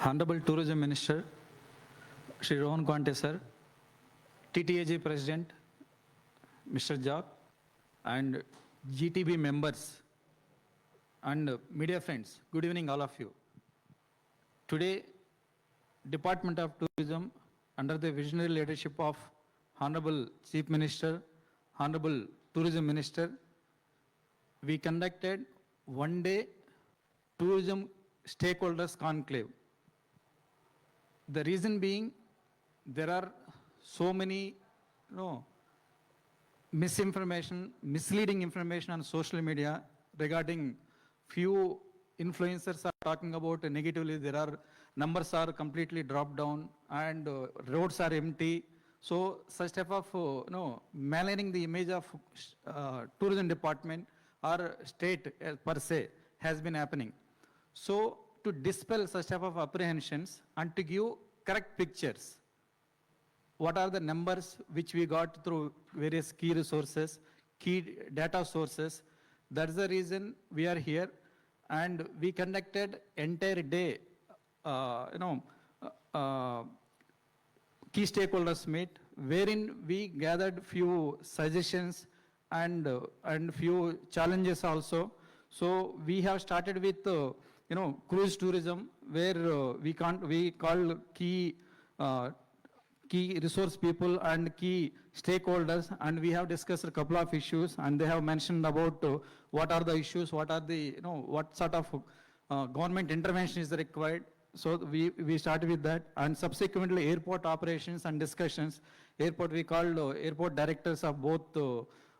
Honorable Tourism Minister, Shri Rohan Khaunte sir, TTAG President, Mr. Jock, and GTB members and media friends, good evening all of you. Today, Department of Tourism, under the visionary leadership of Honorable Chief Minister, Honorable Tourism Minister, we conducted one-day tourism stakeholders conclave. The reason being, there are so many misinformation, misleading information on social media regarding few influencers are talking about negatively. There are numbers are completely dropped down and roads are empty. So such type of maligning the image of tourism department or state per se has been happening. So to dispel such type of apprehensions and to give correct pictures, what are the numbers which we got through various key resources, key data sources. That's the reason we are here, and we conducted entire day, key stakeholders meet, wherein we gathered few suggestions and few challenges also. So we have started with cruise tourism, where we call key resource people and key stakeholders, and we have discussed a couple of issues, and they have mentioned about what are the issues, what are the what sort of government intervention is required. So we started with that, and subsequently airport operations and discussions. Airport, we called airport directors of both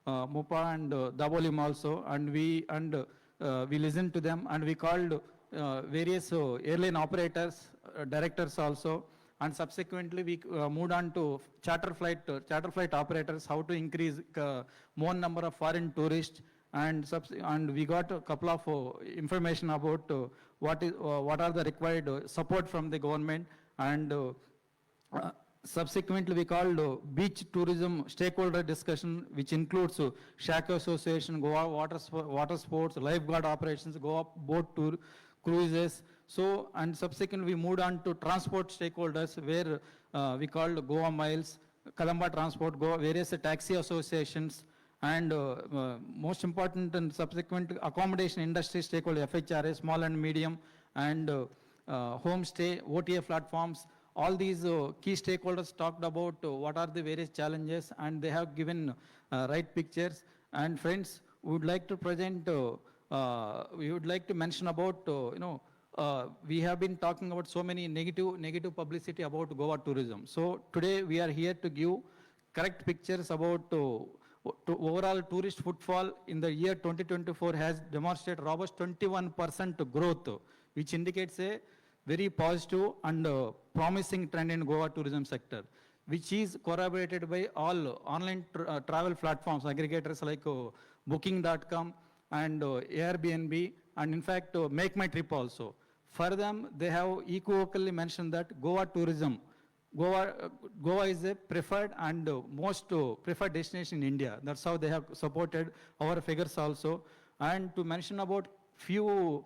MUPA and Dabolim also, and we listened to them, and we called various airline operators, directors also, and subsequently we moved on to charter flight operators, how to increase more number of foreign tourists, and we got a couple of information about what are the required support from the government, and subsequently we called beach tourism stakeholder discussion, which includes Shack Association, Goa water sports, lifeguard operations, Goa boat tour, cruises. So, and subsequently we moved on to transport stakeholders, where we called Goa Miles, Colombo Transport, Goa, various taxi associations, and most important and subsequent accommodation industry stakeholder, FHRA, small and medium, and homestay, OTA platforms. All these key stakeholders talked about what are the various challenges, and they have given right pictures. And friends, we would like to present, we would like to mention about, we have been talking about so many negative publicity about Goa tourism. So today we are here to give correct pictures about overall tourist footfall in the year 2024 has demonstrated robust 21% growth, which indicates a very positive and promising trend in Goa tourism sector, which is corroborated by all online travel platforms, aggregators like Booking.com and Airbnb, and in fact Make My Trip also. For them, they have equivocally mentioned that Goa tourism, Goa is a preferred and most preferred destination in India. That's how they have supported our figures also. And to mention about few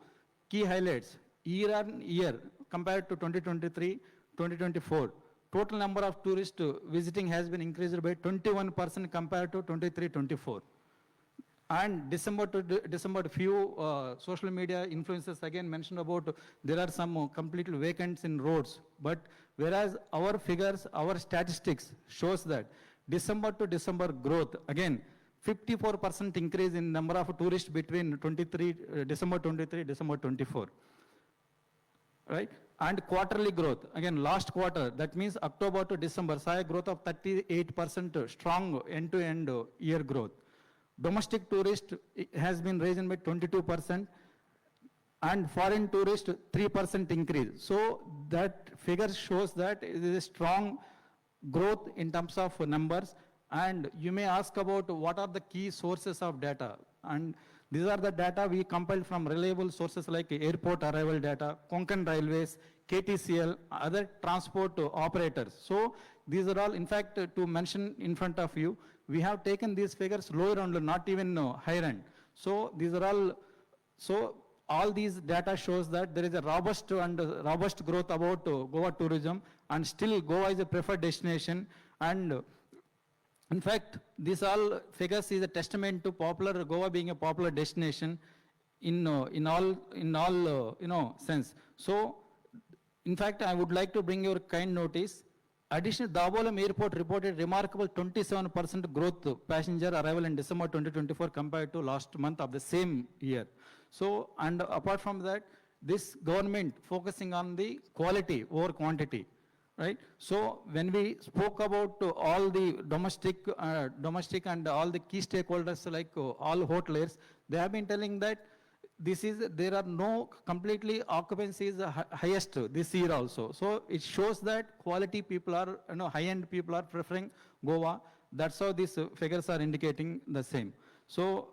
key highlights, year on year compared to 2023, 2024, total number of tourists visiting has been increased by 21% compared to 23-24. And December to December, few social media influencers again mentioned about there are some completely vacants in roads. But whereas our figures, our statistics shows that December to December growth, again, 54% increase in number of tourists between December 23, December 24. Right? And quarterly growth, again, last quarter, that means October to December, saw a growth of 38%, strong end-to-end year growth. Domestic tourist has been risen by 22%, and foreign tourist 3% increase. So that figure shows that it is a strong growth in terms of numbers. And you may ask about what are the key sources of data. And these are the data we compiled from reliable sources like airport arrival data, Konkan Railways, KTCL, other transport operators. So these are all, in fact, to mention in front of you, we have taken these figures lower and not even higher end. So these are all, so all these data shows that there is a robust growth about Goa tourism, and still Goa is a preferred destination. And in fact, this all figures is a testament to popular Goa being a popular destination in all sense. So, in fact, I would like to bring your kind notice. Additionally, Dabolim Airport reported remarkable 27% growth passenger arrival in December 2024 compared to last month of the same year. So, and apart from that, this government focusing on the quality over quantity, right? So, when we spoke about all the domestic and all the key stakeholders like all hoteliers, they have been telling that there are no completely occupancy is the highest this year also. So it shows that quality people are, high-end people are preferring Goa. That's how these figures are indicating the same. So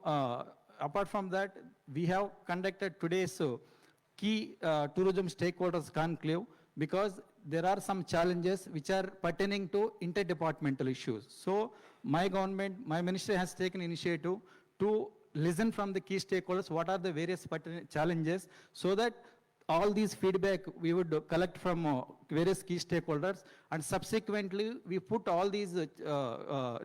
apart from that, we have conducted today's key tourism stakeholders conclave, because there are some challenges which are pertaining to interdepartmental issues. So my government, my ministry has taken initiative to listen from the key stakeholders what are the various challenges, so that all these feedback we would collect from various key stakeholders, and subsequently we put all these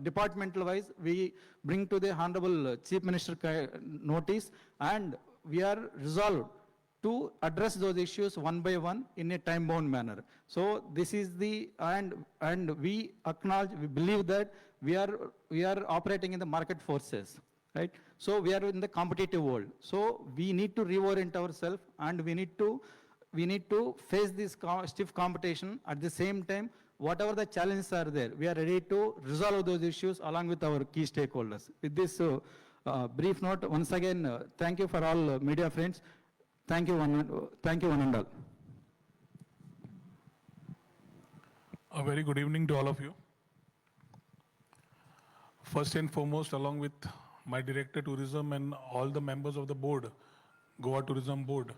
departmental wise, we bring to the Honorable Chief Minister notice, and we are resolved to address those issues one by one in a time-bound manner. So this is the, and we acknowledge, we believe that we are operating in the market forces, right? So we are in the competitive world. So we need to reorient ourselves, and we need to face this stiff competition. At the same time, whatever the challenges are there, we are ready to resolve those issues along with our key stakeholders. With this brief note, once again, thank you for all media friends. Thank you one and all. A very good evening to all of you. First and foremost, along with my Director Tourism and all the members of the board, Goa Tourism Board,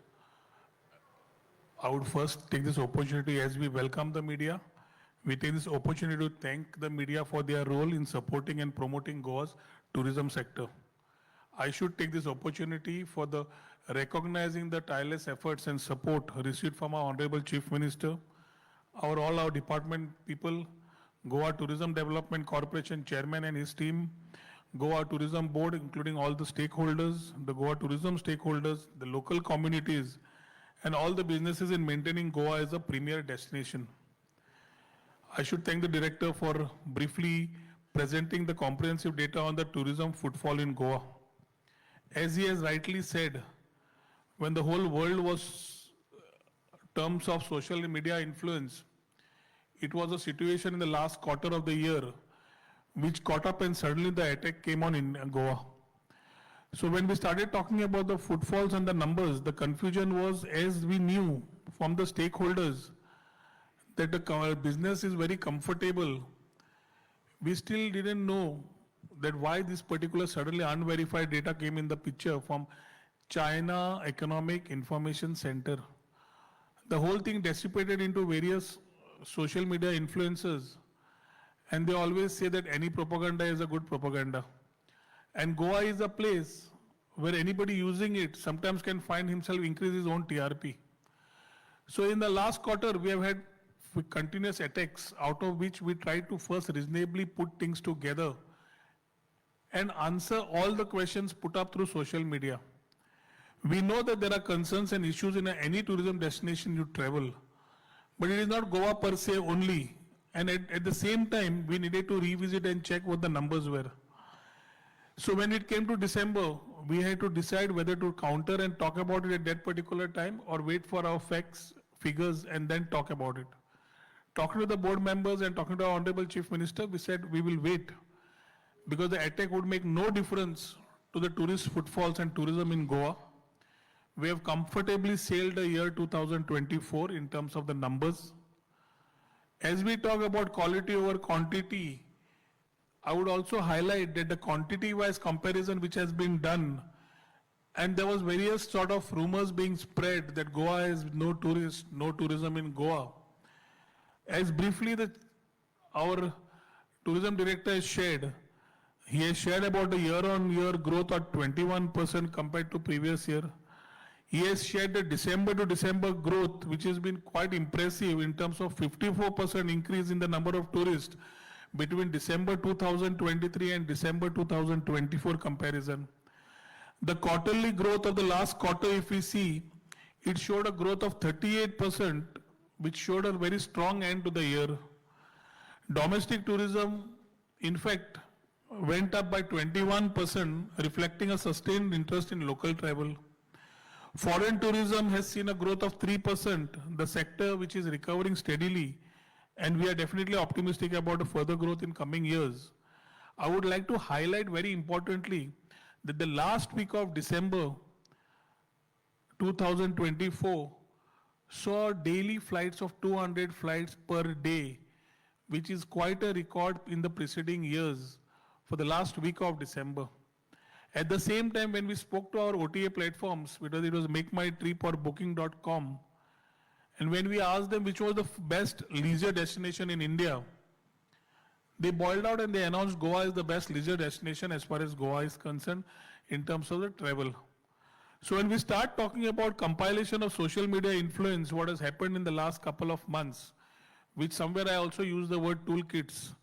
I would first take this opportunity, as we welcome the media, we take this opportunity to thank the media for their role in supporting and promoting Goa's tourism sector. I should take this opportunity for recognizing the tireless efforts and support received from our Honorable Chief Minister, all our department people, Goa Tourism Development Corporation Chairman and his team, Goa Tourism Board, including all the stakeholders, the Goa tourism stakeholders, the local communities, and all the businesses in maintaining Goa as a premier destination. I should thank the director for briefly presenting the comprehensive data on the tourism footfall in Goa. As he has rightly said, when the whole world was terms of social media influence, it was a situation in the last quarter of the year which caught up, and suddenly the attack came on in Goa. So when we started talking about the footfalls and the numbers, the confusion was, as we knew from the stakeholders that the business is very comfortable, we still didn't know that why this particular suddenly unverified data came in the picture from China Economic Information Center. The whole thing dissipated into various social media influencers, and they always say that any propaganda is a good propaganda. And Goa is a place where anybody using it sometimes can find himself increase his own TRP. So in the last quarter, we have had continuous attacks, out of which we tried to first reasonably put things together and answer all the questions put up through social media. We know that there are concerns and issues in any tourism destination you travel, but it is not Goa per se only. And at the same time, we needed to revisit and check what the numbers were. So when it came to December, we had to decide whether to counter and talk about it at that particular time, or wait for our facts, figures, and then talk about it. Talking to the board members and talking to our Honorable Chief Minister, we said we will wait, because the attack would make no difference to the tourist footfalls and tourism in Goa. We have comfortably sailed the year 2024 in terms of the numbers. As we talk about quality over quantity, I would also highlight that the quantity-wise comparison which has been done, and there was various sort of rumors being spread that Goa has no tourists, no tourism in Goa. As briefly our tourism director has shared, he has shared about the year-on-year growth of 21% compared to previous year. He has shared the December to December growth, which has been quite impressive in terms of 54% increase in the number of tourists between December 2023 and December 2024 comparison. The quarterly growth of the last quarter, if we see, it showed a growth of 38%, which showed a very strong end to the year. Domestic tourism, in fact, went up by 21%, reflecting a sustained interest in local travel. Foreign tourism has seen a growth of 3%, the sector which is recovering steadily, and we are definitely optimistic about a further growth in coming years. I would like to highlight very importantly that the last week of December 2024 saw daily flights of 200 flights per day, which is quite a record in the preceding years for the last week of December. At the same time, when we spoke to our OTA platforms, whether it was Make My Trip or Booking.com, and when we asked them which was the best leisure destination in India, they boiled out and they announced Goa is the best leisure destination as far as Goa is concerned in terms of the travel. So when we start talking about compilation of social media influence, what has happened in the last couple of months, which somewhere I also use the word toolkits,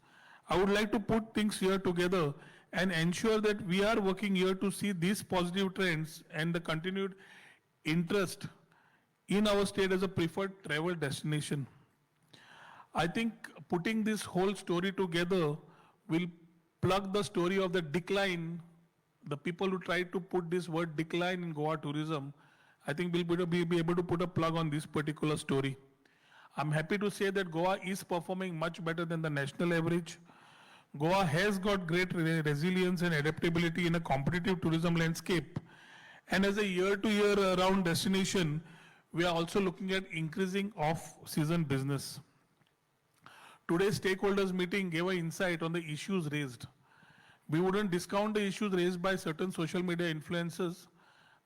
I would like to put things here together and ensure that we are working here to see these positive trends and the continued interest in our state as a preferred travel destination. I think putting this whole story together will plug the story of the decline. The people who try to put this word decline in Goa tourism, I think we'll be able to put a plug on this particular story. I'm happy to say that Goa is performing much better than the national average. Goa has got great resilience and adaptability in a competitive tourism landscape. And as a year-to-year round destination, we are also looking at increasing off-season business. Today's stakeholders meeting gave an insight on the issues raised. We wouldn't discount the issues raised by certain social media influencers,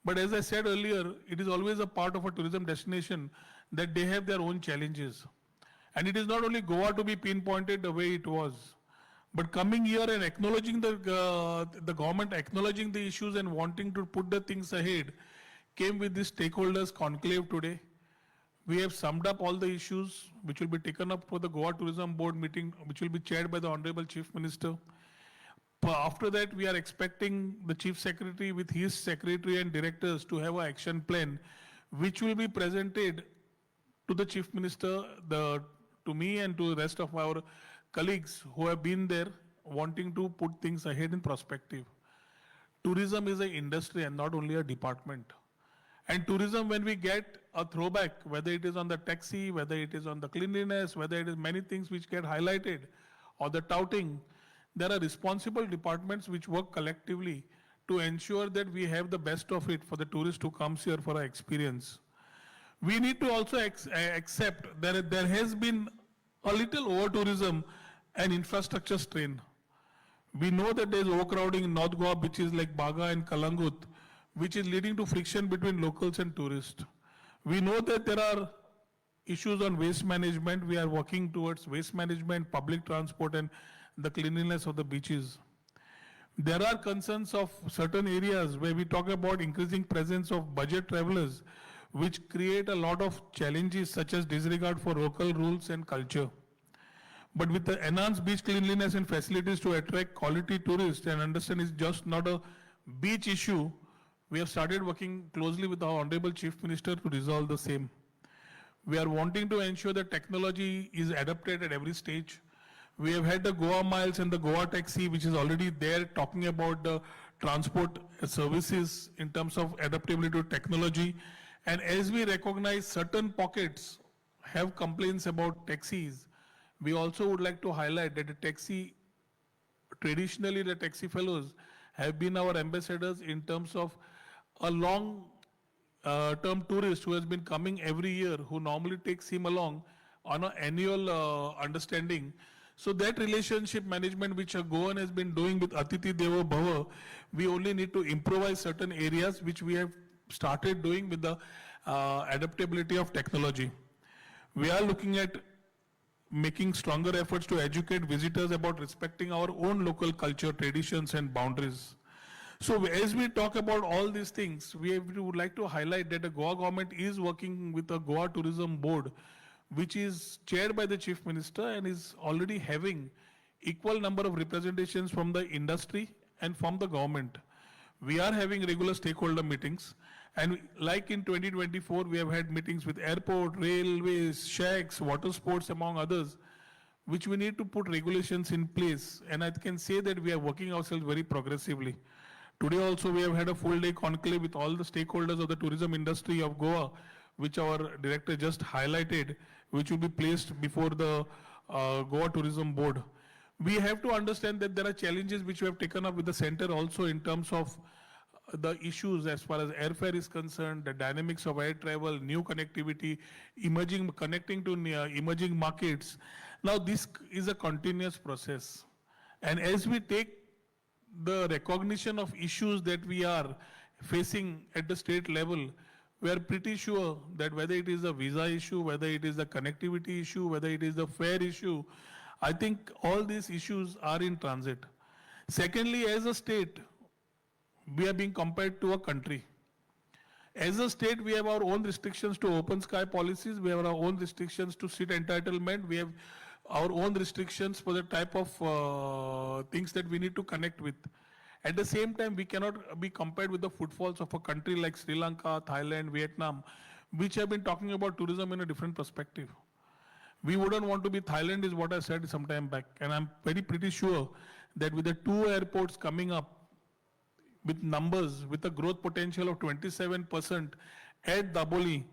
but as I said earlier, it is always a part of a tourism destination that they have their own challenges. And it is not only Goa to be pinpointed the way it was, but coming here and acknowledging the government acknowledging the issues and wanting to put the things ahead came with this stakeholders conclave today. We have summed up all the issues which will be taken up for the Goa Tourism Board meeting, which will be chaired by the Honorable Chief Minister. After that, we are expecting the Chief Secretary with his Secretary and Directors to have an action plan, which will be presented to the Chief Minister, to me and to the rest of our colleagues who have been there wanting to put things ahead in perspective. Tourism is an industry and not only a department. And tourism, when we get a throwback, whether it is on the taxi, whether it is on the cleanliness, whether it is many things which get highlighted, or the touting, there are responsible departments which work collectively to ensure that we have the best of it for the tourist who comes here for our experience. We need to also accept that there has been a little over-tourism and infrastructure strain. We know that there is overcrowding in North Goa beaches like Baga and Kalangut, which is leading to friction between locals and tourists. We know that there are issues on waste management. We are working towards waste management, public transport, and the cleanliness of the beaches. There are concerns of certain areas where we talk about increasing presence of budget travelers, which create a lot of challenges such as disregard for local rules and culture. But with the enhanced beach cleanliness and facilities to attract quality tourists and understand it's just not a beach issue, we have started working closely with our Honorable Chief Minister to resolve the same. We are wanting to ensure that technology is adapted at every stage. We have had the Goa Miles and the Goa Taxi, which is already there, talking about the transport services in terms of adaptability to technology. And as we recognize certain pockets have complaints about taxis, we also would like to highlight that the taxi, traditionally the taxi fellows have been our ambassadors in terms of a long-term tourist who has been coming every year, who normally takes him along on an annual understanding. So that relationship management which a Goan has been doing with Atiti Devo Bhava, we only need to improvise certain areas which we have started doing with the adaptability of technology. We are looking at making stronger efforts to educate visitors about respecting our own local culture, traditions and boundaries. So as we talk about all these things, we would like to highlight that the Goa government is working with the Goa Tourism Board, which is chaired by the Chief Minister and is already having equal number of representations from the industry and from the government. We are having regular stakeholder meetings, and like in 2024, we have had meetings with airport, railways, shacks, water sports, among others, which we need to put regulations in place. And I can say that we are working ourselves very progressively. Today also we have had a full day conclave with all the stakeholders of the tourism industry of Goa, which our director just highlighted, which will be placed before the Goa Tourism Board. We have to understand that there are challenges which we have taken up with the center also in terms of the issues as far as airfare is concerned, the dynamics of air travel, new connectivity, connecting to emerging markets. Now this is a continuous process. And as we take the recognition of issues that we are facing at the state level, we are pretty sure that whether it is a visa issue, whether it is a connectivity issue, whether it is the fare issue, I think all these issues are in transit. Secondly, as a state, we are being compared to a country. As a state, we have our own restrictions to open sky policies, we have our own restrictions to seat entitlement, we have our own restrictions for the type of things that we need to connect with. At the same time, we cannot be compared with the footfalls of a country like Sri Lanka, Thailand, Vietnam, which have been talking about tourism in a different perspective. We wouldn't want to be Thailand is what I said some time back. And I'm pretty sure that with the 2 airports coming up with numbers, with a growth potential of 27% at Daboli,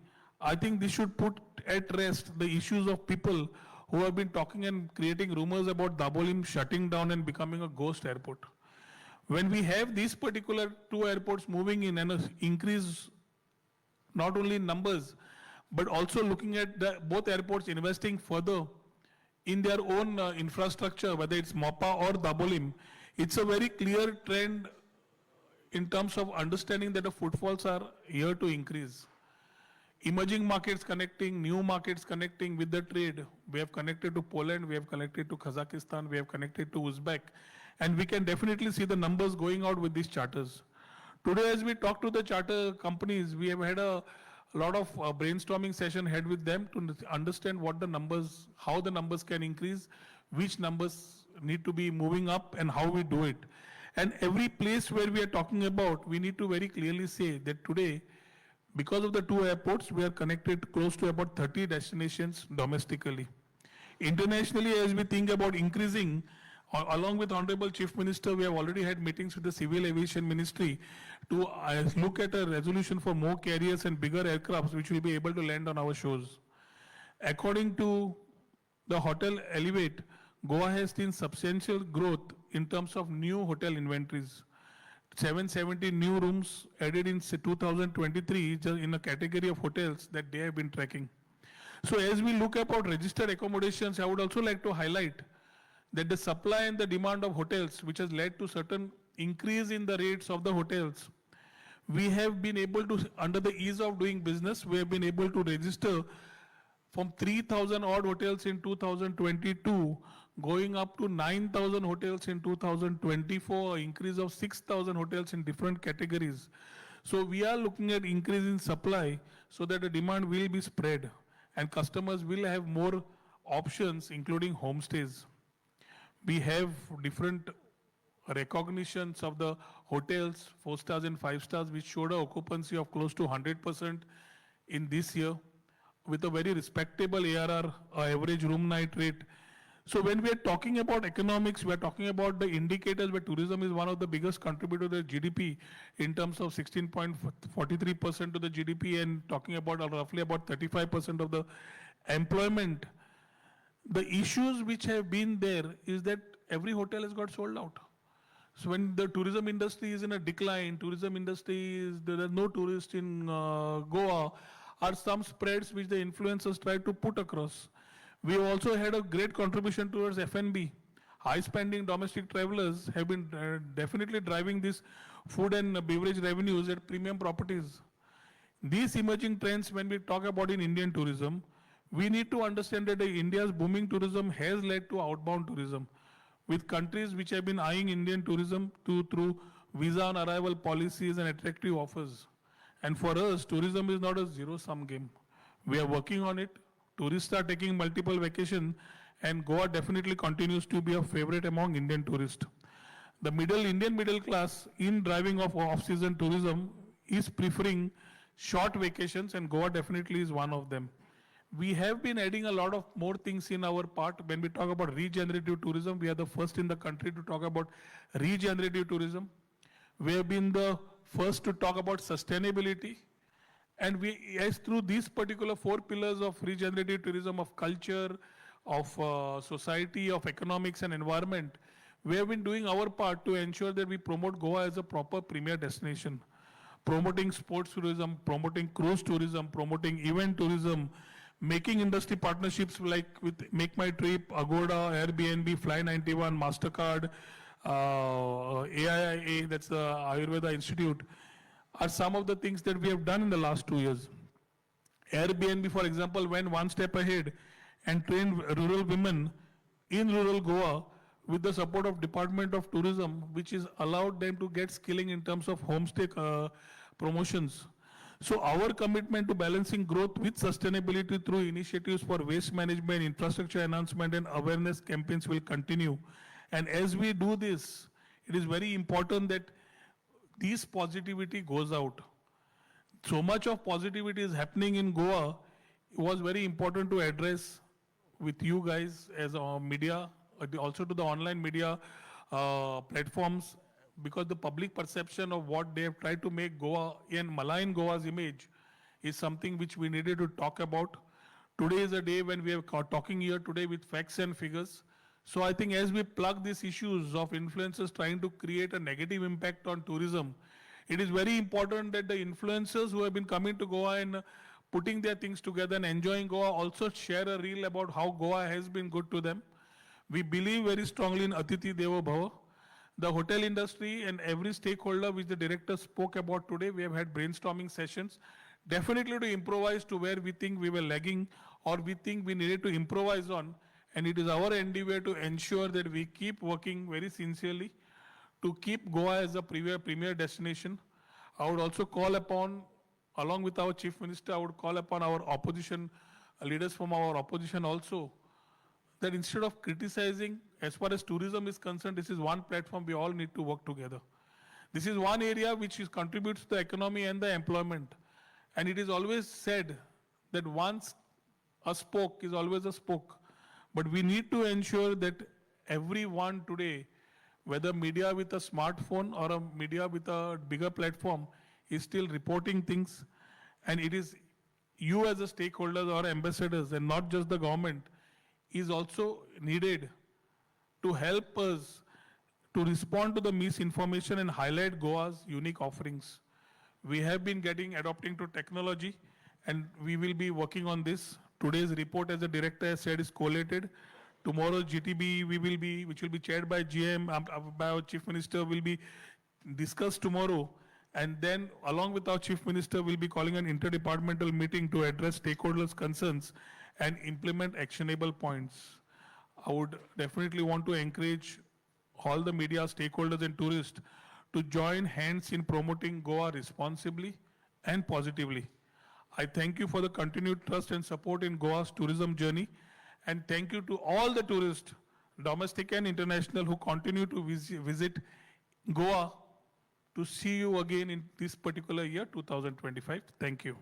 I think this should put at rest the issues of people who have been talking and creating rumors about Dabolim shutting down and becoming a ghost airport. When we have these particular 2 airports moving in and an increase not only in numbers, but also looking at both airports investing further in their own infrastructure, whether it's MOPA or Dabolim, it's a very clear trend in terms of understanding that the footfalls are here to increase. Emerging markets connecting, new markets connecting with the trade. We have connected to Poland, we have connected to Kazakhstan, we have connected to Uzbek, and we can definitely see the numbers going out with these charters. Today, as we talk to the charter companies, we have had a lot of brainstorming session had with them to understand what the numbers, how the numbers can increase, which numbers need to be moving up and how we do it. And every place where we are talking about, we need to very clearly say that today, because of the 2 airports, we are connected close to about 30 destinations domestically. Internationally, as we think about increasing, along with Honorable Chief Minister, we have already had meetings with the Civil Aviation Ministry to look at a resolution for more carriers and bigger aircrafts which will be able to land on our shores. According to the Hotel Elevate, Goa has seen substantial growth in terms of new hotel inventories. 770 new rooms added in 2023 just in a category of hotels that they have been tracking. So as we look about registered accommodations, I would also like to highlight that the supply and the demand of hotels, which has led to certain increase in the rates of the hotels, we have been able to, under the ease of doing business, we have been able to register from 3,000 odd hotels in 2022 going up to 9,000 hotels in 2024, increase of 6,000 hotels in different categories. So we are looking at increase in supply so that the demand will be spread and customers will have more options, including homestays. We have different recognitions of the hotels, 4 stars and 5 stars, which showed an occupancy of close to 100% in this year with a very respectable ARR, average room night rate. So when we are talking about economics, we are talking about the indicators where tourism is one of the biggest contributors to the GDP in terms of 16.43% to the GDP and talking about roughly about 35% of the employment. The issues which have been there is that every hotel has got sold out. So when the tourism industry is in a decline, tourism industry is, there are no tourists in Goa, are some spreads which the influencers try to put across. We also had a great contribution towards F&B. High spending domestic travelers have been definitely driving this food and beverage revenues at premium properties. These emerging trends, when we talk about in Indian tourism, we need to understand that India's booming tourism has led to outbound tourism, with countries which have been eyeing Indian tourism through visa on arrival policies and attractive offers. And for us, tourism is not a zero-sum game. We are working on it. Tourists are taking multiple vacations, and Goa definitely continues to be a favorite among Indian tourists. The Indian middle class in driving of off-season tourism is preferring short vacations, and Goa definitely is one of them. We have been adding a lot of more things in our part. When we talk about regenerative tourism, we are the first in the country to talk about regenerative tourism. We have been the first to talk about sustainability. And as through these particular 4 pillars of regenerative tourism, of culture, of society, of economics and environment, we have been doing our part to ensure that we promote Goa as a proper premier destination. Promoting sports tourism, promoting cruise tourism, promoting event tourism, making industry partnerships like with Make My Trip, Agoda, Airbnb, Fly 91, MasterCard, AIIA, that's the Ayurveda Institute, are some of the things that we have done in the last 2 years. Airbnb, for example, went one step ahead and trained rural women in rural Goa with the support of Department of Tourism, which has allowed them to get skilling in terms of homestay promotions. So our commitment to balancing growth with sustainability through initiatives for waste management, infrastructure enhancement and awareness campaigns will continue. And as we do this, it is very important that this positivity goes out. So much of positivity is happening in Goa. It was very important to address with you guys as a media, also to the online media platforms, because the public perception of what they have tried to make Goa and malign Goa's image is something which we needed to talk about. Today is a day when we are talking here today with facts and figures. So I think as we plug these issues of influencers trying to create a negative impact on tourism, it is very important that the influencers who have been coming to Goa and putting their things together and enjoying Goa also share a reel about how Goa has been good to them. We believe very strongly in Atithi Devo Bhava. The hotel industry and every stakeholder which the director spoke about today, we have had brainstorming sessions, definitely to improvise to where we think we were lagging or we think we needed to improvise on. And it is our endeavor to ensure that we keep working very sincerely to keep Goa as a premier destination. I would also call upon, along with our Chief Minister, I would call upon our opposition, leaders from our opposition also, that instead of criticizing, as far as tourism is concerned, this is one platform we all need to work together. This is one area which contributes to the economy and the employment. And it is always said that once a spoke is always a spoke. But we need to ensure that everyone today, whether media with a smartphone or a media with a bigger platform, is still reporting things. And it is you as a stakeholders or ambassadors, and not just the government, is also needed to help us to respond to the misinformation and highlight Goa's unique offerings. We have been adopting to technology, and we will be working on this. Today's report, as the director has said, is collated. Tomorrow, GTB, which will be chaired by GM, by our Chief Minister, will be discussed tomorrow. And then, along with our Chief Minister, we'll be calling an interdepartmental meeting to address stakeholders' concerns and implement actionable points. I would definitely want to encourage all the media stakeholders and tourists to join hands in promoting Goa responsibly and positively. I thank you for the continued trust and support in Goa's tourism journey, and thank you to all the tourists, domestic and international, who continue to visit Goa, to see you again in this particular year, 2025. Thank you.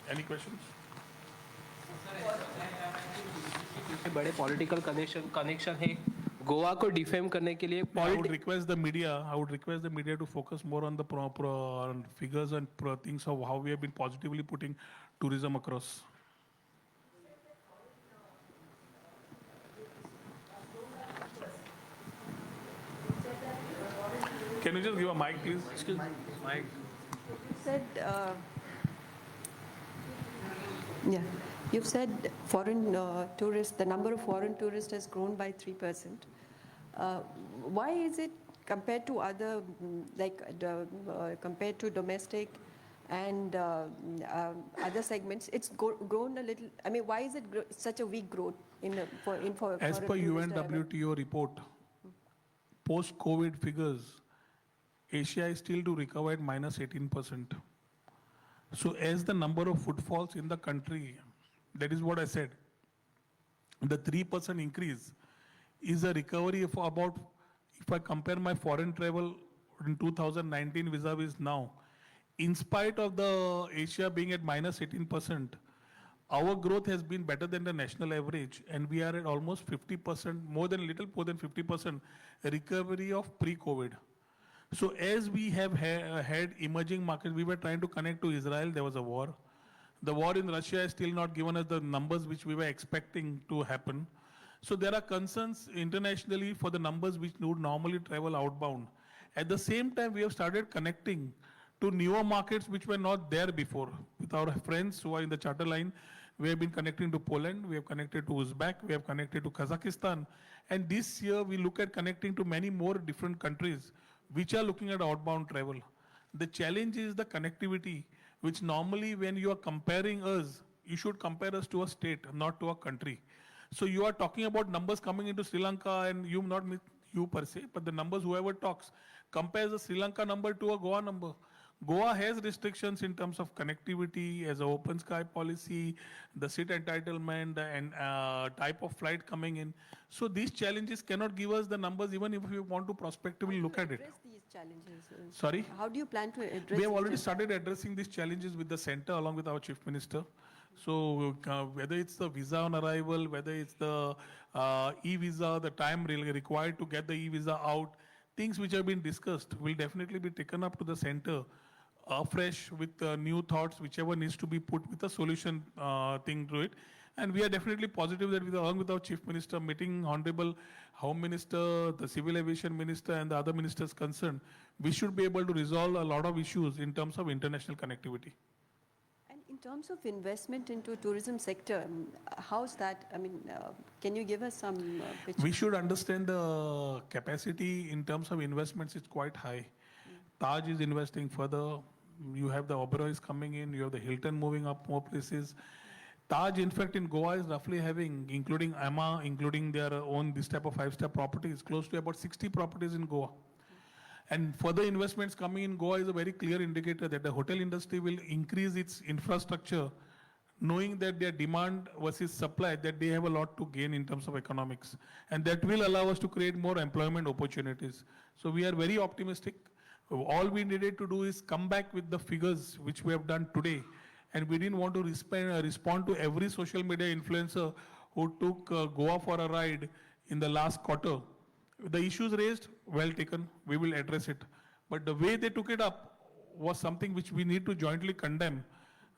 Any questions? बड़े political connection है गोवा को defame करने के लिए I would request the media to focus more on the proper figures and things of how we have been positively putting tourism across. Can you just give a mic, please? Excuse me. Mic. Said, you've said foreign tourists, the number of foreign tourists has grown by 3%. Why is it compared to other, compared to domestic and other segments, it's grown a little? I mean, why is it such a weak growth? for As foreign per tourist arrival? UNWTO report, post-COVID figures, Asia is still to recover at minus 18%. So as the number of footfalls in the country, that is what I said, the 3% increase is a recovery of about, if I compare my foreign travel in 2019 vis-a-vis now, in spite of the Asia being at minus 18%, our growth has been better than the national average, and we are at almost 50%, little more than 50% recovery of pre-COVID. So as we have had emerging markets, we were trying to connect to Israel, there was a war. The war in Russia has still not given us the numbers which we were expecting to happen. So there are concerns internationally for the numbers which would normally travel outbound. At the same time, we have started connecting to newer markets which were not there before. With our friends who are in the charter line, we have been connecting to Poland, we have connected to Uzbek, we have connected to Kazakhstan. And this year, we look at connecting to many more different countries which are looking at outbound travel. The challenge is the connectivity, which normally when you are comparing us, you should compare us to a state, not to a country. So you are talking about numbers coming into Sri Lanka, and you not you per se, but the numbers whoever talks compares the Sri Lanka number to a Goa number. Goa has restrictions in terms of connectivity as an open sky policy, the seat entitlement, and type of flight coming in. So these challenges cannot give us the numbers even if we want to prospectively look at it. Address these challenges? Sorry? How do you plan to address We have these already challenges? started addressing these challenges with the center along with our chief minister. So whether it's the visa on arrival, whether it's the e-visa, the time really required to get the e-visa out, things which have been discussed will definitely be taken up to the center afresh with new thoughts, whichever needs to be put with a solution thing to it. And we are definitely positive that along with our chief minister, meeting honorable home minister, the civil aviation minister, and the other ministers concerned, we should be able to resolve a lot of issues in terms of international connectivity. And in terms of investment into tourism sector, how's that? I mean, can you give us some picture? We should understand the capacity in terms of investments is quite high. Taj is investing further. You have the Oberois coming in. You have the Hilton moving up more places. Taj, in fact, in Goa is roughly having, including AMA, including their own this type of five-star properties, close to about 60 properties in Goa. And further investments coming in Goa is a very clear indicator that the hotel industry will increase its infrastructure, knowing that their demand versus supply, that they have a lot to gain in terms of economics. And that will allow us to create more employment opportunities. So we are very optimistic. All we needed to do is come back with the figures which we have done today. And we didn't want to respond to every social media influencer who took Goa for a ride in the last quarter. The issues raised, well taken, we will address it. But the way they took it up was something which we need to jointly condemn,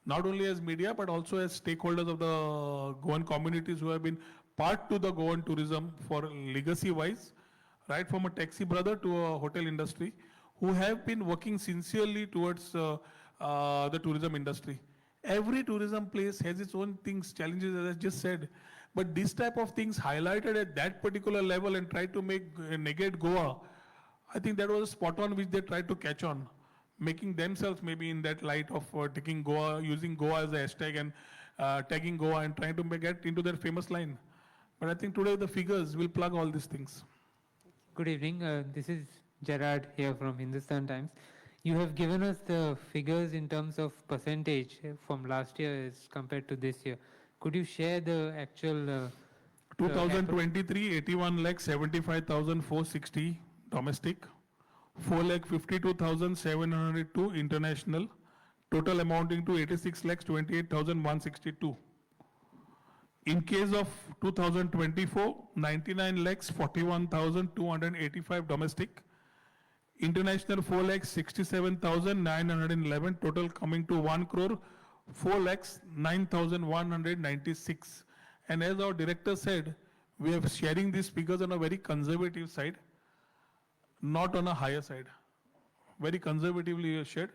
not only as media, but also as stakeholders of the Goan communities who have been part to the Goan tourism for legacy-wise, right from a taxi brother to a hotel industry, who have been working sincerely towards the tourism industry. Every tourism place has its own things, challenges, as I just said. But this type of things highlighted at that particular level and tried to negate Goa, I think that was a spot on which they tried to catch on, making themselves maybe in that light of taking Goa, using Goa as a hashtag and tagging Goa and trying to get into their famous line. But I think today the figures will plug all these things. Good evening. This is Gerard here from Hindustan Times. You have given us the figures in terms of percentage from last year as compared to this year. Could you share the actual 2023, 81 lakh 75,460 domestic, 4 lakh 52,702 international, total amounting to 86 lakhs 28,162. In case of 2024, 99 lakhs 41,285 domestic, international 4 lakhs 67,911, total coming to 1 crore 4 lakhs 9,196. And as our director said, we are sharing these figures on a very conservative side, not on a higher side. Very conservatively shared.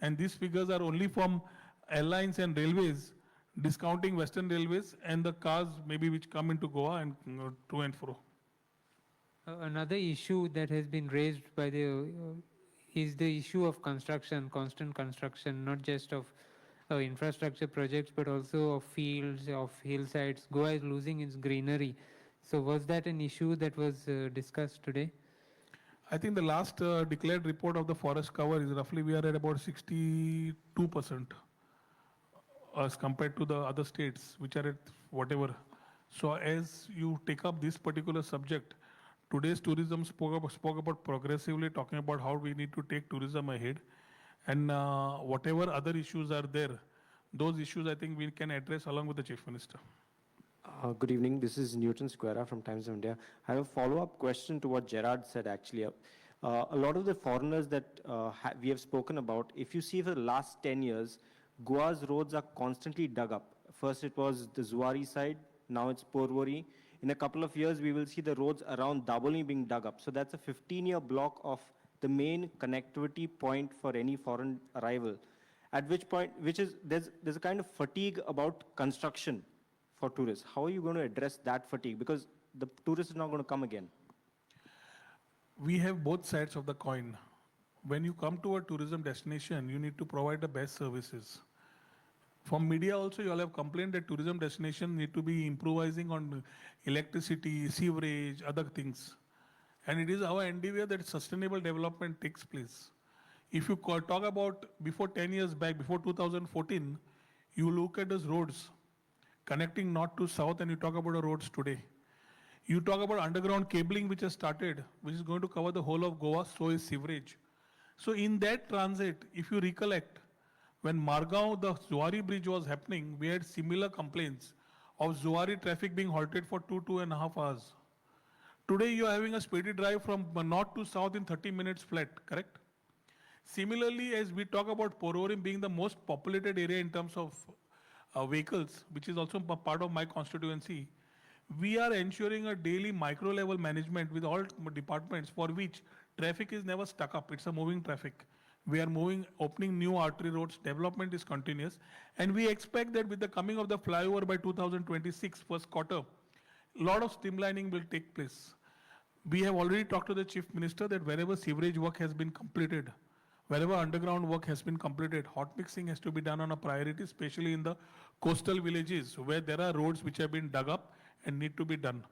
And these figures are only from airlines and railways, discounting Western Railways and the cars maybe which come into Goa and to and fro. Another issue that has been raised by is the issue of construction, constant construction, not just of infrastructure projects, but also of fields, of hillsides. Goa is losing its greenery. So was that an issue that was discussed today? I think the last declared report of the forest cover is roughly we are at about 62% as compared to the other states, which are at whatever. So as you take up this particular subject, today's tourism spoke about progressively talking about how we need to take tourism ahead, and whatever other issues are there, those issues I think we can address along with the Chief Minister. Good evening. This is Newton Squara from Times of India. I have a follow-up question to what Gerard said, actually. A lot of the foreigners that we have spoken about, if you see for the last 10 years, Goa's roads are constantly dug up. First it was the Zuari side, now it's Porvorim. In a couple of years, we will see the roads around Daboli being dug up. So that's a 15-year block of the main connectivity point for any foreign arrival. At which point, there's a kind of fatigue about construction for tourists. How are you going to address that fatigue? Because the tourist is not going to come again. We have both sides of the coin. When you come to a tourism destination, you need to provide the best services. From media also, you all have complained that tourism destinations need to be improvising on electricity, sewerage, other things. And it is our endeavor that sustainable development takes place. If you talk about before 10 years back, before 2014, you look at those roads connecting north to south and you talk about the roads today. You talk about underground cabling which has started, which is going to cover the whole of Goa, so is sewerage. So in that transit, if you recollect, when Margao, the Zuari bridge was happening, we had similar complaints of Zuari traffic being halted for 2.5 hours. Today you are having a speedy drive from north to south in 30 minutes flat, correct? Similarly, as we talk about Porvorim being the most populated area in terms of vehicles, which is also part of my constituency, we are ensuring a daily micro level management with all departments for which traffic is never stuck up. It's a moving traffic. We are opening new artery roads, development is continuous, and we expect that with the coming of the flyover by 2026 first quarter, a lot of streamlining will take place. We have already talked to the Chief Minister that wherever sewerage work has been completed, wherever underground work has been completed, hot mixing has to be done on a priority, especially in the coastal villages where there are roads which have been dug up and need to be done.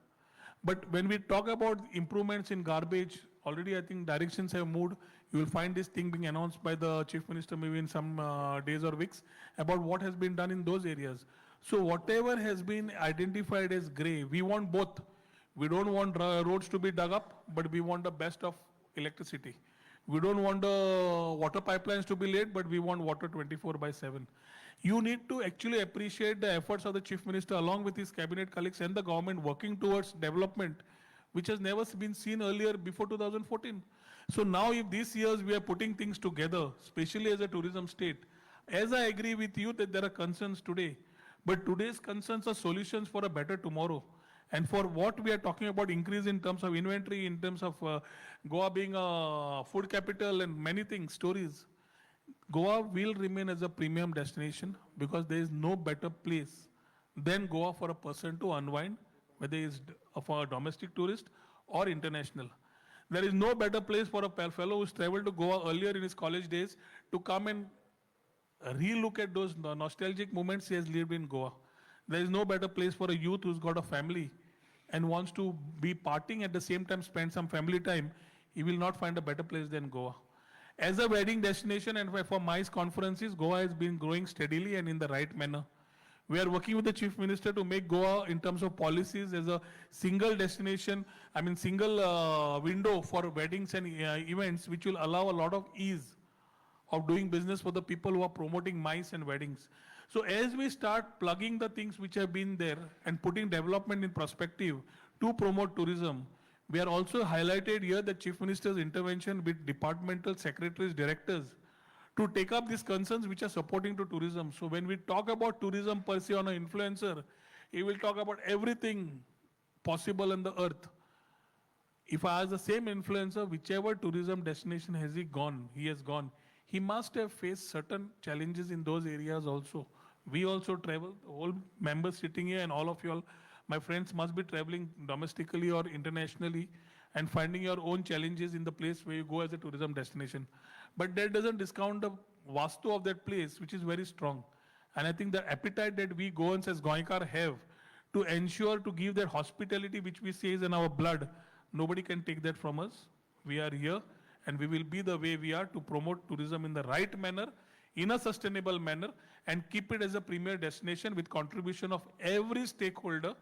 But when we talk about improvements in garbage, already I think directions have moved. You will find this thing being announced by the Chief Minister maybe in some days or weeks about what has been done in those areas. So whatever has been identified as grey, we want both. We don't want roads to be dug up, but we want the best of electricity. We don't want the water pipelines to be laid, but we want water 24/7. You need to actually appreciate the efforts of the Chief Minister along with his cabinet colleagues and the government working towards development, which has never been seen earlier before 2014. So now if these years we are putting things together, especially as a tourism state, as I agree with you that there are concerns today, but today's concerns are solutions for a better tomorrow. And for what we are talking about, increase in terms of inventory, in terms of Goa being a food capital and many things, stories, Goa will remain as a premium destination because there is no better place than Goa for a person to unwind, whether it's for a domestic tourist or international. There is no better place for a fellow who's traveled to Goa earlier in his college days to come and re-look at those nostalgic moments he has lived in Goa. There is no better place for a youth who's got a family and wants to be partying at the same time spend some family time. He will not find a better place than Goa. As a wedding destination and for MICE conferences, Goa has been growing steadily and in the right manner. We are working with the Chief Minister to make Goa in terms of policies as a single destination, single window for weddings and events, which will allow a lot of ease of doing business for the people who are promoting MICE and weddings. So as we start plugging the things which have been there and putting development in perspective to promote tourism, we are also highlighted here the Chief Minister's intervention with departmental secretaries, directors, to take up these concerns which are supporting to tourism. So when we talk about tourism per se on an influencer, he will talk about everything possible on the earth. If I ask the same influencer, whichever tourism destination has he has gone, he must have faced certain challenges in those areas also. We also travel, all members sitting here and all of you all, my friends must be traveling domestically or internationally and finding your own challenges in the place where you go as a tourism destination. But that doesn't discount the vastu of that place, which is very strong. And I think the appetite that we Goans as Goinkar have to ensure to give that hospitality which we say is in our blood, nobody can take that from us. We are here and we will be the way we are to promote tourism in the right manner, in a sustainable manner, and keep it as a premier destination with contribution of every stakeholder,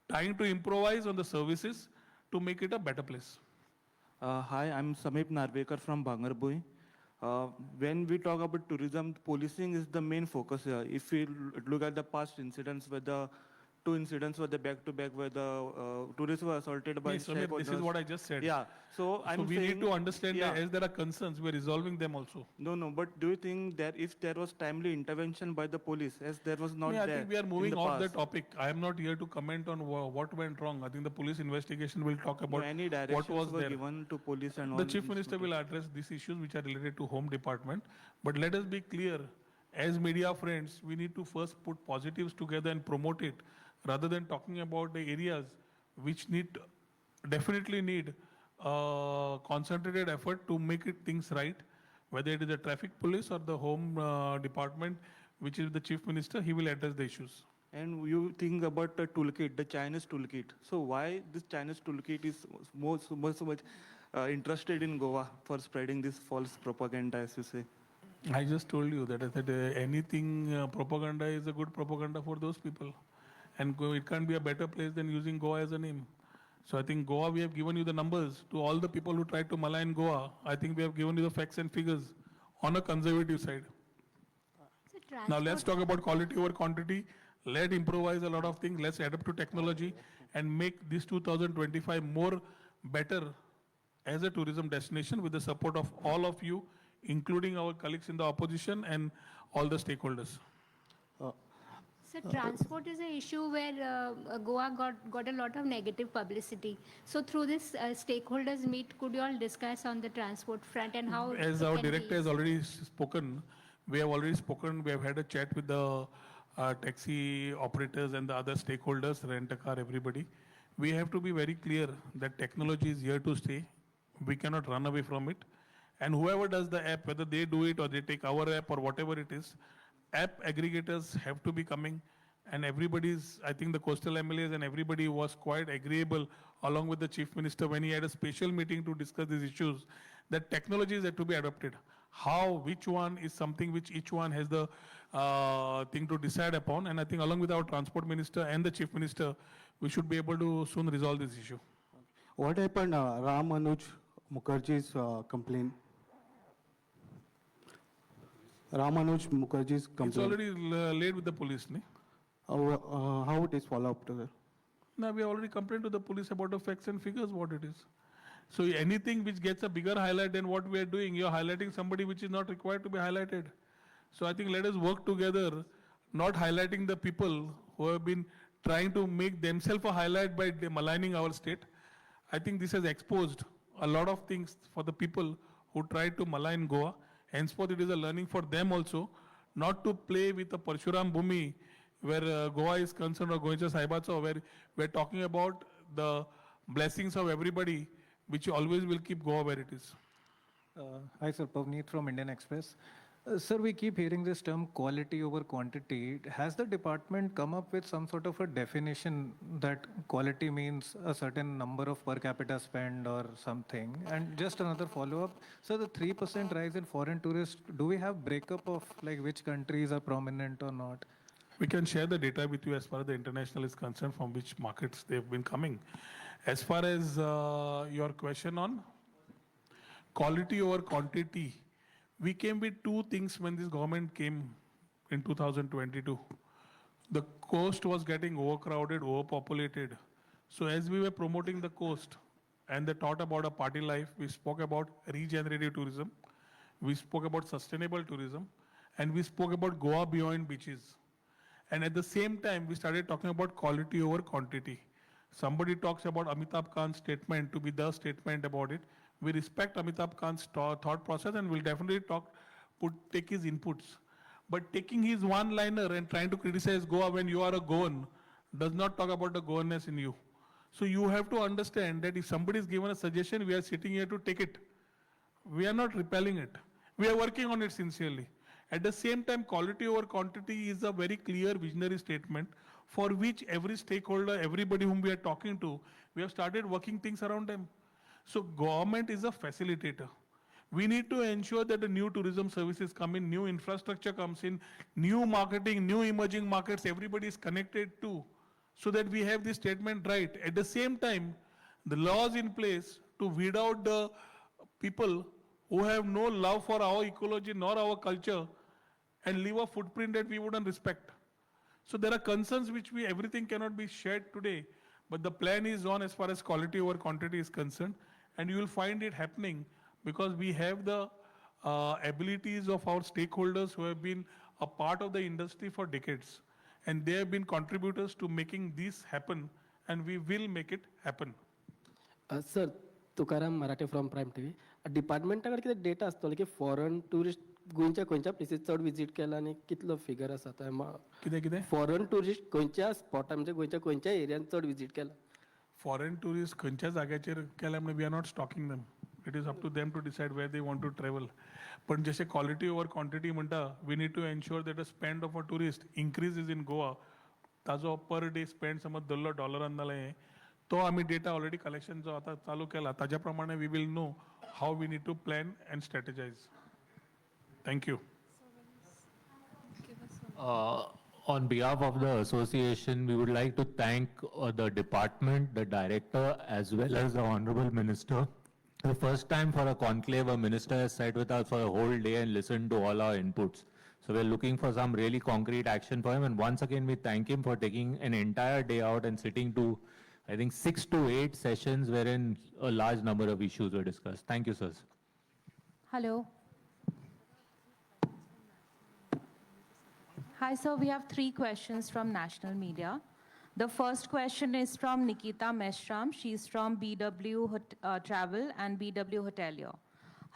trying to improvise on the services to make it a better place. Hi, I'm Samip Narvekar from Bhangarpuri. When we talk about tourism, policing is the main focus here. If we look at the past incidents where the two incidents were the back-to-back where the tourists were assaulted by Yes, Samir, this is stakeholders. what I just said. Yeah, so I'm we saying, need to understand yeah. that as there are concerns, we're resolving them also. No, but do you think that if there was timely intervention by the police, as there was not Yeah, I there think we are in moving the off the past? topic. I am not here to comment on what went wrong. I think the police investigation will talk No, about any what directions was were there. given to police and all? The Chief these Minister matters? will address these issues which are related to Home Department. But let us be clear, as media friends, we need to first put positives together and promote it, rather than talking about the areas which definitely need concentrated effort to make things right, whether it is the traffic police or the Home Department, which is the Chief Minister, he will address the issues. And you think about the toolkit, the Chinese toolkit. So why this Chinese toolkit is so much interested in Goa for spreading this false propaganda, as you say? I just told you that anything propaganda is a good propaganda for those people. And it can't be a better place than using Goa as a name. So I think Goa, we have given you the numbers. To all the people who tried to malign Goa, I think we have given you the facts and figures on a conservative side. Now let's talk about quality over quantity. Let's improvise a lot of things. Let's adapt to technology and make this 2025 more better as a tourism destination with the support of all of you, including our colleagues in the opposition and all the stakeholders. So transport is an issue where Goa got a lot of negative publicity. So through this stakeholders meet, could you all discuss on the transport front and how? As it our can be director has already spoken, we have had a chat with the taxi operators and the other stakeholders, rent-a-car, everybody. We have to be very clear that technology is here to stay. We cannot run away from it. And whoever does the app, whether they do it or they take our app or whatever it is, app aggregators have to be coming, and I think the coastal MLAs and everybody was quite agreeable along with the Chief Minister when he had a special meeting to discuss these issues, that technologies have to be adopted. How, which one is something which each one has the thing to decide upon, and I think along with our Transport Minister and the Chief Minister, we should be able to soon resolve this issue. What happened, Ram Anuj Mukherjee's complaint? Ramanuj Mukherjee's complaint. It's already laid with the police, ne? How it is follow up to that? Now we already complained to the police about the facts and figures, what it is. So anything which gets a bigger highlight than what we are doing, you're highlighting somebody which is not required to be highlighted. So I think let us work together, not highlighting the people who have been trying to make themselves a highlight by maligning our state. I think this has exposed a lot of things for the people who tried to malign Goa. Henceforth, it is a learning for them also, not to play with the Parshuram Bhumi, where Goa is concerned, or Goencha Saibatsa, where we're talking about the blessings of everybody, which always will keep Goa where it is. Hi, sir. Pavneet from Indian Express. Sir, we keep hearing this term quality over quantity. Has the department come up with some sort of a definition that quality means a certain number of per capita spend or something? And just another follow-up. So the 3% rise in foreign tourists, do we have breakup of like which countries are prominent or not? We can share the data with you as far as the international is concerned, from which markets they've been coming. As far as your question on quality over quantity, we came with two things when this government came in 2022. The coast was getting overcrowded, overpopulated. So as we were promoting the coast and the thought about a party life, we spoke about regenerative tourism, we spoke about sustainable tourism, and we spoke about Goa beyond beaches. And at the same time, we started talking about quality over quantity. Somebody talks about Amitabh Khan's statement to be the statement about it. We respect Amitabh Khan's thought process and we'll definitely take his inputs. But taking his one-liner and trying to criticize Goa when you are a Goan does not talk about the Goanness in you. So you have to understand that if somebody is given a suggestion, we are sitting here to take it. We are not repelling it. We are working on it sincerely. At the same time, quality over quantity is a very clear visionary statement for which every stakeholder, everybody whom we are talking to, we have started working things around them. So government is a facilitator. We need to ensure that the new tourism services come in, new infrastructure comes in, new marketing, new emerging markets, everybody is connected to, so that we have this statement right. At the same time, the laws in place to weed out the people who have no love for our ecology nor our culture and leave a footprint that we wouldn't respect. So there are concerns which everything cannot be shared today, but the plan is on as far as quality over quantity is concerned, and you will find it happening because we have the abilities of our stakeholders who have been a part of the industry for decades, and they have been contributors to making this happen, and we will make it happen. Sir Tukaram Marathe from prime TV डिपार्टमेंटा कडेन कितें data आसतलो की foreign tourist गोंयच्या खंयच्या places चड visit केला आनी कितलो फिगर आसा कितें कितें फॉरेन टुरिस्ट खंयच्या स्पॉटार म्हणजे गोंयच्या खंयच्या एरियान चड विजीट केला फॉरेन टुरिस्ट खंयच्या जाग्याचेर केल्या म्हणजे we are not stalking them it is up to them to decide where they want to travel पण जशें क्वालिटी ओवर क्वांटिटी म्हणटा we need to ensure that the spend of a tourist increases in Goa ताजो per day spend समज धरलो डॉलरान जालें तो आमी data already collection जो आतां चालू केला ताज्या प्रमाणे we will know how we need to plan and strategise thank you On behalf of the association, we would like to thank the department, the director, as well as the Honorable Minister. The first time for a conclave, a minister has sat with us for a whole day and listened to all our inputs. So we're looking for some really concrete action for him. And once again, we thank him for taking an entire day out and sitting to, I think, 6 to 8 sessions wherein a large number of issues were discussed. Thank you, sirs. Hello. Hi, sir. We have 3 questions from national media. The first question is from Nikita Meshram. She's from BW Travel and BW Hotelier.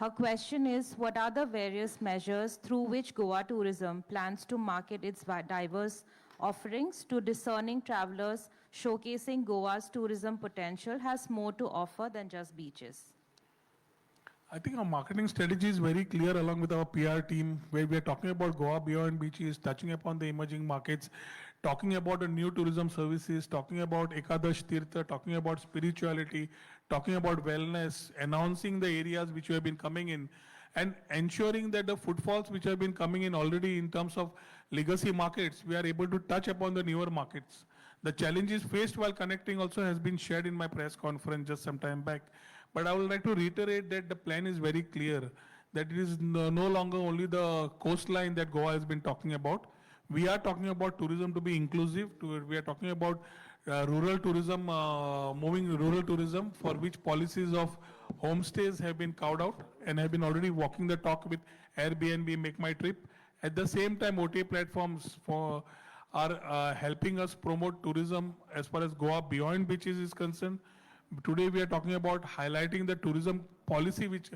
Her question is, what are the various measures through which Goa Tourism plans to market its diverse offerings to discerning travelers, showcasing Goa's tourism potential has more to offer than just beaches? I think our marketing strategy is very clear along with our PR team, where we are talking about Goa beyond beaches, touching upon the emerging markets, talking about the new tourism services, talking about Ekadash Tirtha, talking about spirituality, talking about wellness, announcing the areas which have been coming in, and ensuring that the footfalls which have been coming in already in terms of legacy markets, we are able to touch upon the newer markets. The challenges faced while connecting also has been shared in my press conference just some time back. But I would like to reiterate that the plan is very clear, that it is no longer only the coastline that Goa has been talking about. We are talking about tourism to be inclusive. We are talking about rural tourism, moving rural tourism, for which policies of homestays have been carved out and have been already walking the talk with Airbnb, Make My Trip. At the same time, OTA platforms are helping us promote tourism as far as Goa beyond beaches is concerned. Today we are talking about highlighting the tourism policy which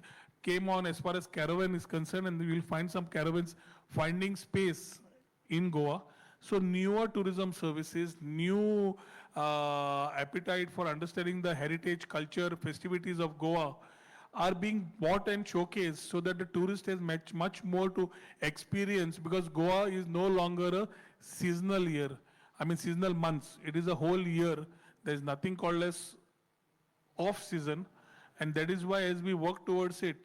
came on as far as caravan is concerned, and we will find some caravans finding space in Goa. So newer tourism services, new appetite for understanding the heritage, culture, festivities of Goa are being bought and showcased so that the tourist has much more to experience, because Goa is no longer a seasonal year. I mean seasonal months. It is a whole year. There is nothing called as off season, and that is why as we work towards it,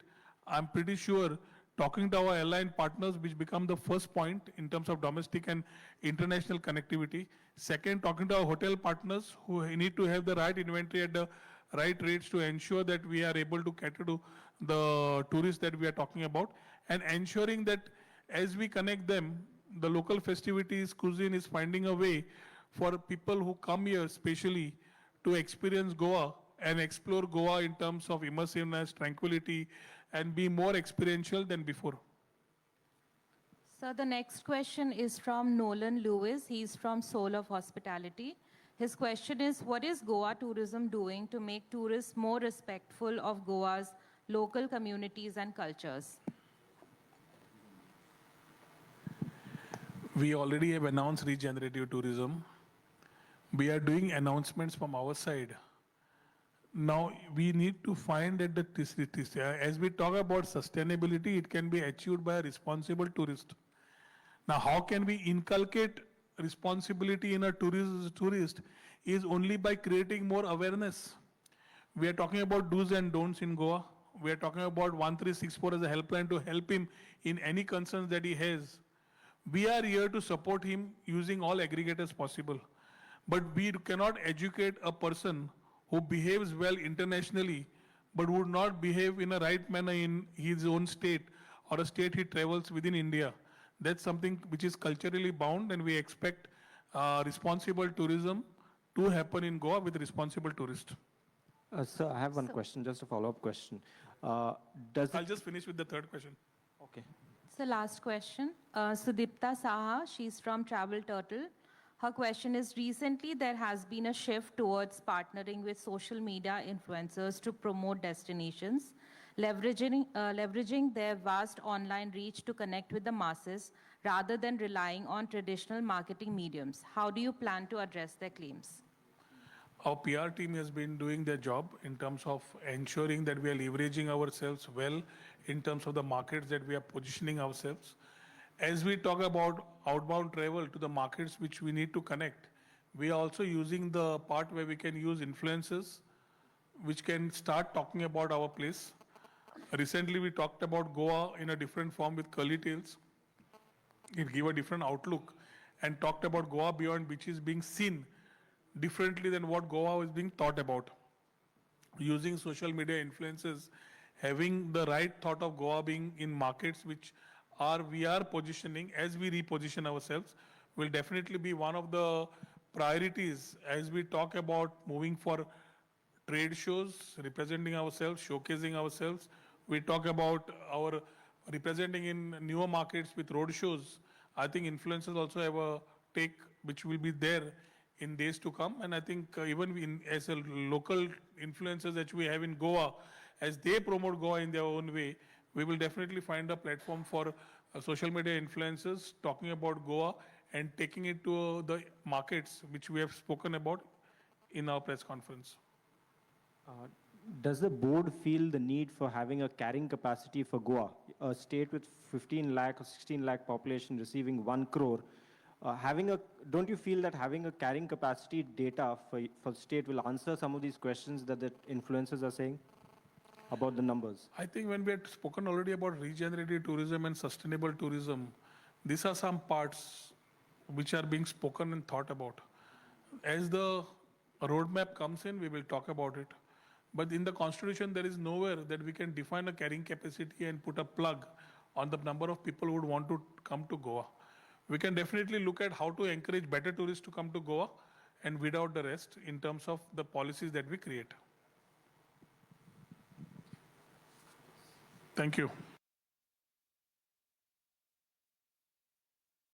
I'm pretty sure talking to our airline partners, which become the first point in terms of domestic and international connectivity. Second, talking to our hotel partners who need to have the right inventory at the right rates to ensure that we are able to cater to the tourists that we are talking about, and ensuring that as we connect them, the local festivities, cuisine is finding a way for people who come here specially to experience Goa and explore Goa in terms of immersiveness, tranquility, and be more experiential than before. Sir, the next question is from Nolan Lewis. He's from Soul of Hospitality. His question is, what is Goa Tourism doing to make tourists more respectful of Goa's local communities and cultures? We already have announced regenerative tourism. We are doing announcements from our side Now, we need to find that as we talk about sustainability, it can be achieved by a responsible tourist. Now, how can we inculcate responsibility in a tourist is only by creating more awareness. We are talking about do's and don'ts in Goa. We are talking about 1364 as a helpline to help him in any concerns that he has. We are here to support him using all aggregators possible. But we cannot educate a person who behaves well internationally but would not behave in a right manner in his own state or a state he travels within India. That's something which is culturally bound, and we expect responsible tourism to happen in Goa with responsible tourists. Sir, I have one question, just a follow-up question. I'll just finish with the third question. Okay. So last question, Sudipta Saha, she's from Travel Turtle. Her question is, recently there has been a shift towards partnering with social media influencers to promote destinations, leveraging their vast online reach to connect with the masses rather than relying on traditional marketing mediums. How do you plan to address their claims? Our PR team has been doing their job in terms of ensuring that we are leveraging ourselves well in terms of the markets that we are positioning ourselves. As we talk about outbound travel to the markets which we need to connect, we are also using the part where we can use influencers which can start talking about our place. Recently, we talked about Goa in a different form with Curly Tales. It gave a different outlook and talked about Goa beyond beaches being seen differently than what Goa is being thought about. Using social media influences, having the right thought of Goa being in markets which we are positioning as we reposition ourselves will definitely be one of the priorities as we talk about moving for trade shows, representing ourselves, showcasing ourselves. We talk about our representing in newer markets with road shows. I think influencers also have a take which will be there in days to come. And I think even as a local influencers that we have in Goa, as they promote Goa in their own way, we will definitely find a platform for social media influencers talking about Goa and taking it to the markets which we have spoken about in our press conference. Does the board feel the need for having a carrying capacity for Goa, a state with 15 lakh or 16 lakh population receiving 1 crore? Don't you feel that having a carrying capacity data for the state will answer some of these questions that the influencers are saying about the numbers? I think when we had spoken already about regenerative tourism and sustainable tourism, these are some parts which are being spoken and thought about. As the roadmap comes in, we will talk about it. But in the constitution, there is nowhere that we can define a carrying capacity and put a plug on the number of people who would want to come to Goa. We can definitely look at how to encourage better tourists to come to Goa and weed out the rest in terms of the policies that we create. Thank you.